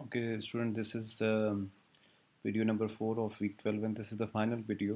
Okay, student, this is video number 4 of week 12 and this is the final video.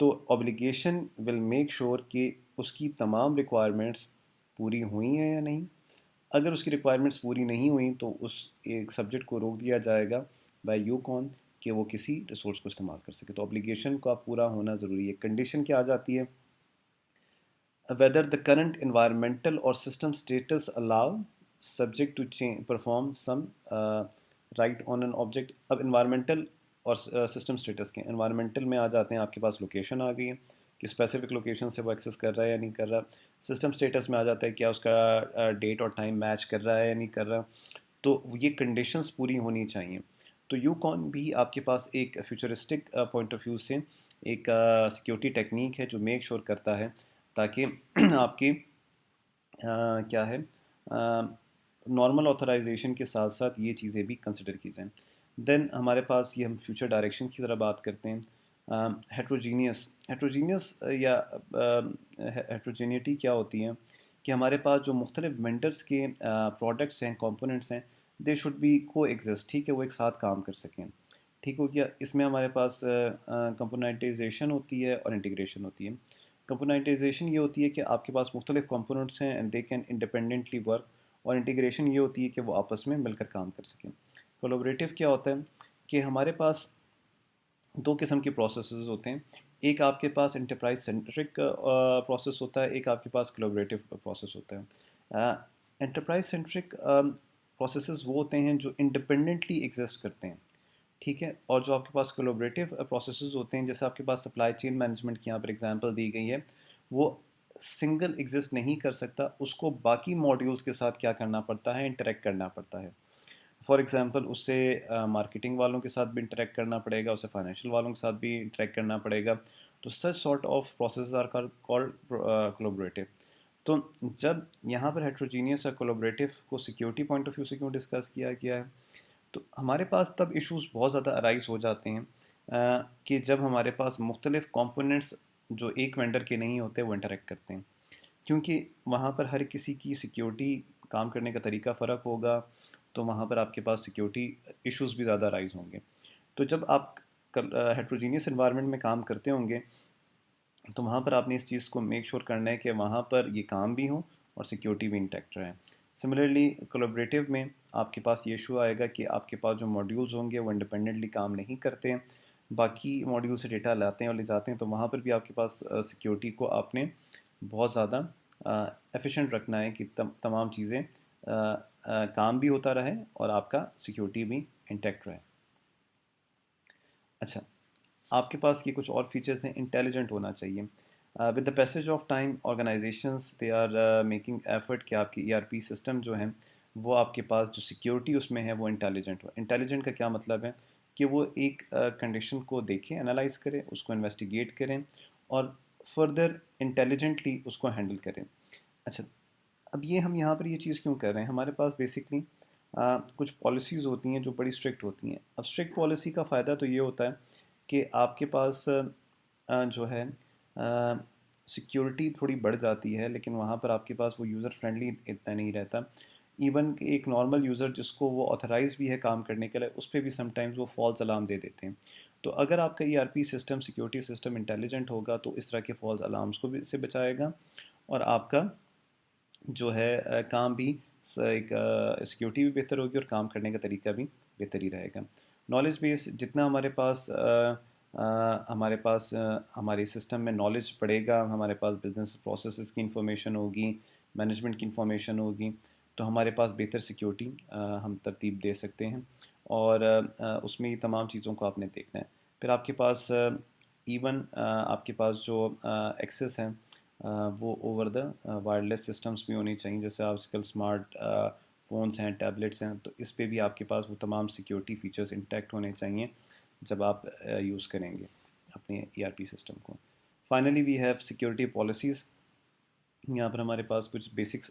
تو obligation will make sure کہ اس کی تمام requirements پوری ہوئی ہیں یا نہیں. اگر اس کی ریکوائرمنٹس پوری نہیں ہوئیں تو اس ایک سبجیکٹ کو روک دیا جائے گا بائی یو کون کہ وہ کسی ریسورس کو استعمال کر سکے. تو obligation کا پورا ہونا ضروری ہے. کنڈیشن کیا آ جاتی ہے؟ whether the current environmental or system status allow subject to change perform some right on an object. اب environmental اور سسٹم اسٹیٹس کے انوائرمنٹل میں آ جاتے ہیں، آپ کے پاس لوکیشن آ گئی ہے کہ اسپیسیفک لوکیشن سے وہ ایکسیس کر رہا ہے یا نہیں کر رہا. سسٹم اسٹیٹس میں آ جاتا ہے کیا اس کا ڈیٹ اور ٹائم میچ کر رہا ہے یا نہیں کر رہا. تو یہ کنڈیشنز پوری ہونی چاہیے. تو یو کون بھی آپ کے پاس ایک فیوچرسٹک پوائنٹ آف ویو سے ایک سیکیورٹی ٹیکنیک ہے جو میک شور کرتا ہے تاکہ آپ کی کیا ہے نارمل آتھرائزیشن کے ساتھ ساتھ یہ چیزیں بھی کنسیڈر کی جائیں. دین ہمارے پاس یہ ہم فیوچر ڈائریکشن کی طرح بات کرتے ہیں. ہیٹروجینیس یا ہیٹروجینیٹی کیا ہوتی ہے کہ ہمارے پاس جو مختلف وینڈرس کے پروڈکٹس ہیں، کمپوننٹس ہیں، دے شوڈ بی کو ایگزسٹ. ٹھیک ہے، وہ ایک ساتھ کام کر سکیں. ٹھیک ہو گیا. اس میں ہمارے پاس کمپوننٹائزیشن ہوتی ہے اور انٹیگریشن ہوتی ہے. کمپوننٹائزیشن یہ ہوتی ہے کہ آپ کے پاس مختلف کمپوننٹس ہیں and they can independently work, اور انٹیگریشن یہ ہوتی ہے کہ وہ آپس میں مل کر کام کر سکیں. کولیبریٹیو کیا ہوتا ہے کہ ہمارے پاس دو قسم کے پروسیسز ہوتے ہیں. ایک آپ کے پاس انٹرپرائز سینٹرک پروسیس ہوتا ہے، ایک آپ کے پاس کولیبریٹیو پروسیس ہوتا ہے. انٹرپرائز سینٹرک پروسیسز وہ ہوتے ہیں جو انڈیپینڈنٹلی ایگزسٹ کرتے ہیں. ٹھیک ہے. اور جو آپ کے پاس کولیبریٹیو پروسیسز ہوتے ہیں، جیسے آپ کے پاس سپلائی چین مینجمنٹ کی یہاں پر ایگزامپل دی گئی ہے، وہ سنگل ایگزسٹ نہیں کر سکتا، اس کو باقی ماڈیولز کے ساتھ کیا کرنا پڑتا ہے، انٹریکٹ کرنا پڑتا ہے. فار ایگزامپل اس سے مارکیٹنگ والوں کے ساتھ بھی انٹریکٹ کرنا پڑے گا، اسے فائنینشیل والوں کے ساتھ بھی انٹریکٹ کرنا پڑے گا. تو such sort of processes are called collaborative. تو جب یہاں پر ہیٹروجینیس اور کولیبریٹیو کو سیکیورٹی پوائنٹ آف ویو سے کیوں ڈسکس کیا گیا ہے، تو ہمارے پاس تب ایشوز بہت زیادہ ارائز ہو جاتے ہیں کہ جب ہمارے پاس مختلف کمپوننٹس جو ایک وینڈر کے نہیں ہوتے وہ انٹریکٹ کرتے ہیں، کیونکہ وہاں پر ہر کسی کی سیکیورٹی کام کرنے کا طریقہ فرق ہوگا. تو وہاں پر آپ کے پاس سیکیورٹی ایشوز بھی زیادہ رائز ہوں گے. تو جب آپ ہیٹروجینیس انوائرمنٹ میں کام کرتے ہوں گے تو وہاں پر آپ نے اس چیز کو میک شور کرنا ہے کہ وہاں پر یہ کام بھی ہوں اور سیکیورٹی بھی انٹیکٹ رہے. سملرلی کولیبریٹیو میں آپ کے پاس یہ ایشو آئے گا کہ آپ کے پاس جو ماڈیولز ہوں گے وہ انڈیپینڈنٹلی کام نہیں کرتے ہیں، باقی ماڈیول سے ڈیٹا لاتے ہیں اور لے جاتے ہیں. تو وہاں پر بھی آپ کے پاس سیکیورٹی کو آپ نے بہت زیادہ ایفیشینٹ رکھنا ہے کہ تمام چیزیں کام بھی ہوتا رہے اور آپ کا سیکیورٹی بھی انٹیکٹ رہے. اچھا، آپ کے پاس یہ کچھ اور فیچرز ہیں. انٹیلیجنٹ ہونا چاہیے. With the passage of time organizations they are making effort کہ آپ کی ای آر پی سسٹم جو ہیں وہ آپ کے پاس جو سیکیورٹی اس میں ہے وہ انٹیلیجنٹ ہو. انٹیلیجنٹ کا کیا مطلب ہے کہ وہ ایک کنڈیشن کو دیکھیں، انالائز کریں، اس کو انویسٹیگیٹ کریں اور فردر انٹیلیجنٹلی اس کو ہینڈل کریں. اچھا، اب یہ ہم یہاں پر یہ چیز کیوں کر رہے ہیں؟ ہمارے پاس بیسکلی کچھ پالیسیز ہوتی ہیں جو بڑی اسٹرکٹ ہوتی ہیں. اب اسٹرکٹ پالیسی کا فائدہ تو یہ ہوتا ہے کہ آپ کے پاس جو ہے سیکیورٹی تھوڑی بڑھ جاتی ہے، لیکن وہاں پر آپ کے پاس وہ یوزر فرینڈلی اتنا نہیں رہتا. ایون ایک نارمل یوزر جس کو وہ آتھرائز بھی ہے کام کرنے کے لیے، اس پہ بھی سم ٹائمز وہ فالس الارم دے دیتے ہیں. تو اگر آپ کا ای R P system, security system intelligent ہوگا تو اس طرح کے فالس الارمس کو بھی سے بچائے گا اور آپ کا جو ہے کام بھی ایک سیکیورٹی بھی بہتر ہوگی اور کام کرنے کا طریقہ بھی بہتر ہی رہے گا. نالج بیس جتنا ہمارے پاس ہمارے سسٹم میں نالج پڑے گا، ہمارے پاس بزنس پروسیسز کی انفارمیشن ہوگی، مینجمنٹ کی انفارمیشن ہوگی، تو ہمارے پاس بہتر سیکیورٹی ہم ترتیب دے سکتے ہیں. اور اس میں یہ تمام چیزوں کو آپ نے دیکھنا ہے. پھر آپ کے پاس ایون آپ کے پاس جو ایکسیس ہیں وہ اوور دا وائرلیس سسٹمز بھی ہونی چاہیے. جیسے آج کل اسمارٹ فونس ہیں، ٹیبلٹس ہیں، تو اس پہ بھی آپ کے پاس وہ تمام سیکیورٹی فیچرز انٹیکٹ ہونے چاہیے جب آپ یوز کریں گے اپنے ای آر پی سسٹم کو. Finally we have security policies. یہاں پر ہمارے پاس کچھ بیسکس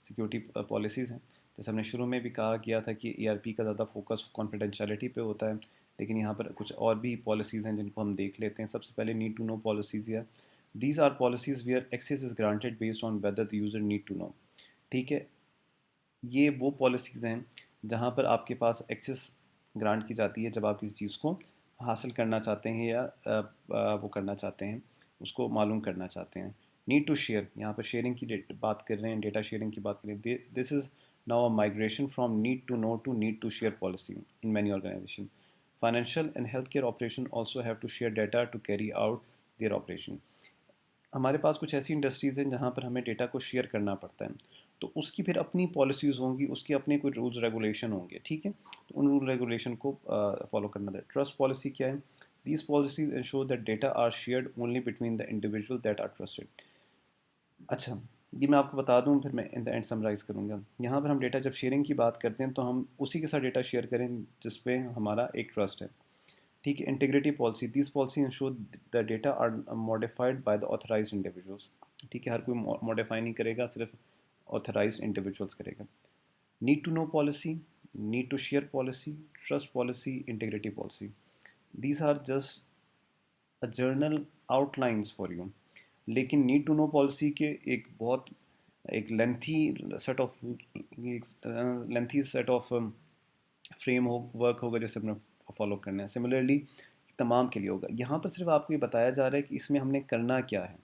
سیکیورٹی پالیسیز ہیں. جیسے ہم نے شروع میں بھی کہا گیا تھا کہ ای آر پی کا زیادہ فوکس کانفیڈینشیلٹی پہ ہوتا ہے، لیکن یہاں پر کچھ اور بھی پالیسیز ہیں جن کو ہم دیکھ لیتے ہیں. سب سے پہلے نیڈ ٹو نو پالیسیز ہے. These are policies where access is granted based on whether the user need to know. ٹھیک ہے، یہ وہ پالیسیز ہیں جہاں پر آپ کے پاس ایکسیس گرانٹ کی جاتی ہے جب آپ کسی چیز کو حاصل کرنا چاہتے ہیں یا وہ کرنا چاہتے ہیں، اس کو معلوم کرنا چاہتے ہیں. نیڈ ٹو شیئر، یہاں پر شیئرنگ کی بات کر رہے ہیں، ڈیٹا شیئرنگ کی بات کر رہے ہیں. This is now a migration from need to know to need to share policy in many organization. Financial and health care operation also have to share data to carry out their operation. ہمارے پاس کچھ ایسی industries ہیں جہاں پر ہمیں data کو share کرنا پڑتا ہے، تو اس کی پھر اپنی پالیسیز ہوں گی، اس کے اپنے کوئی رولز ریگولیشن ہوں گے، ٹھیک ہے. تو ان رول ریگولیشن کو فالو کرنا ہے. ٹرسٹ پالیسی کیا ہے؟ These policies ensure that data are shared only between the individual that are trusted. اچھا، یہ میں آپ کو بتا دوں، پھر میں ان دا اینڈ سمرائز کروں گا. یہاں پر ہم ڈیٹا جب شیئرنگ کی بات کرتے ہیں تو ہم اسی کے ساتھ ڈیٹا شیئر کریں جس پہ ہمارا ایک ٹرسٹ ہے، ٹھیک ہے. Integrity policy, these policy ensure the data are modified by the authorized individuals. ٹھیک ہے، ہر کوئی ماڈیفائی نہیں کرے گا، صرف آتھرائزڈ انڈیویژولس کرے گا. Need to know policy, need to share policy, trust policy, integrity policy. These are just general out lines for you. لیکن need to know policy کے ایک بہت ایک lengthy set of frame work ہوگا جیسے اپنے follow کرنا ہے. سملرلی تمام کے لیے ہوگا. یہاں پر صرف آپ کو یہ بتایا جا رہا ہے کہ اس میں ہم نے کرنا کیا ہے،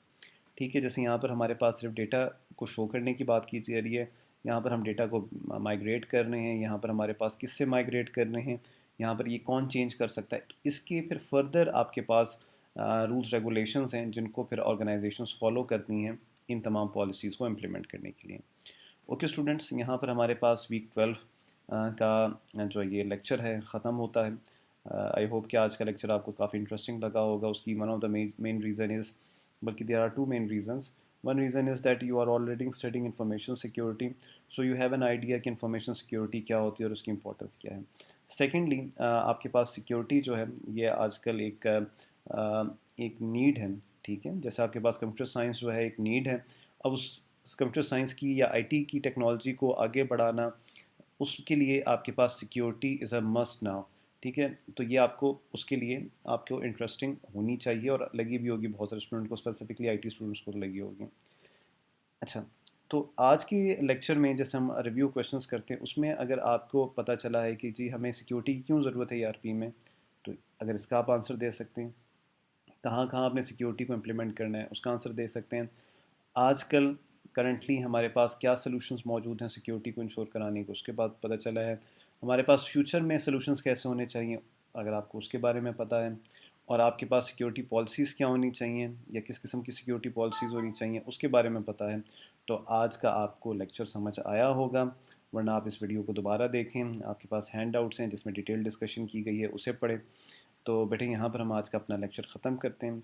ٹھیک ہے. جیسے یہاں پر ہمارے پاس صرف ڈیٹا کو شو کرنے کی بات کی جا رہی ہے، یہاں پر ہم ڈیٹا کو مائگریٹ کر رہے ہیں، یہاں پر ہمارے پاس کس سے مائگریٹ کر رہے ہیں، یہاں پر یہ کون چینج کر سکتا ہے. اس کے پھر فردر آپ کے پاس رولس ریگولیشنز ہیں جن کو پھر آرگنائزیشنز فالو کرتی ہیں ان تمام پالیسیز کو امپلیمنٹ کرنے کے لیے. اوکے اسٹوڈنٹس، یہاں پر ہمارے پاس ویک 12 کا جو یہ لیکچر ہے ختم ہوتا ہے. آئی ہوپ کہ آج کا لیکچر آپ کو کافی انٹرسٹنگ لگا ہوگا. اس کی one of the main reason is, بلکہ there are two main reasons. One reason is that you are already studying information security, so you have an idea کہ انفارمیشن سیکورٹی کیا ہوتی ہے اور اس کی امپورٹنس کیا ہے. سیکنڈلی، آپ کے پاس سیکورٹی جو ہے یہ آج کل ایک نیڈ ہے، ٹھیک ہے. جیسے آپ کے پاس کمپیوٹر سائنس جو ہے ایک نیڈ ہے. اب اس کمپیوٹر سائنس کی یا آئی ٹی کی ٹیکنالوجی کو آگے بڑھانا، اس کے لیے آپ کے پاس security is a must now, ٹھیک ہے. تو یہ آپ کو اس کے لیے آپ کو انٹرسٹنگ ہونی چاہیے اور لگی بھی ہوگی بہت سارے اسٹوڈنٹ کو، اسپیسیفکلی آئی ٹی اسٹوڈنٹس کو لگی ہوگی. اچھا، تو آج کے لیکچر میں جیسے ہم ریویو کویشچنس کرتے ہیں، اس میں اگر آپ کو پتہ چلا ہے کہ جی ہمیں سیکورٹی کی کیوں ضرورت ہے ای آر پی میں، تو اگر اس کا آپ آنسر دے سکتے ہیں، کہاں کہاں آپ نے سیکورٹی کو امپلیمنٹ کرنا ہے اس کا آنسر دے سکتے ہیں. آج کل کرنٹلی ہمارے پاس کیا سلوشنز موجود ہیں سیکورٹی کو انشور کرانے کو، اس کے بعد پتہ چلا ہے ہمارے پاس فیوچر میں سلوشنز کیسے ہونے چاہیے اگر آپ کو اس کے بارے میں پتہ ہے، اور آپ کے پاس سیکورٹی پالیسیز کیا ہونی چاہیے یا کس قسم کی سیکورٹی پالیسیز ہونی چاہیے اس کے بارے میں پتہ ہے. تو آج کا آپ کو لیکچر سمجھ آیا ہوگا، ورنہ آپ اس ویڈیو کو دوبارہ دیکھیں. آپ کے پاس ہینڈ آؤٹس ہیں جس میں ڈیٹیل ڈسکشن کی گئی ہے، اسے پڑھیں. تو بیٹے یہاں پر ہم آج کا اپنا لیکچر ختم کرتے ہیں.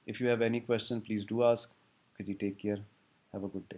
If you have any question please do ask. جی take care, have a good day.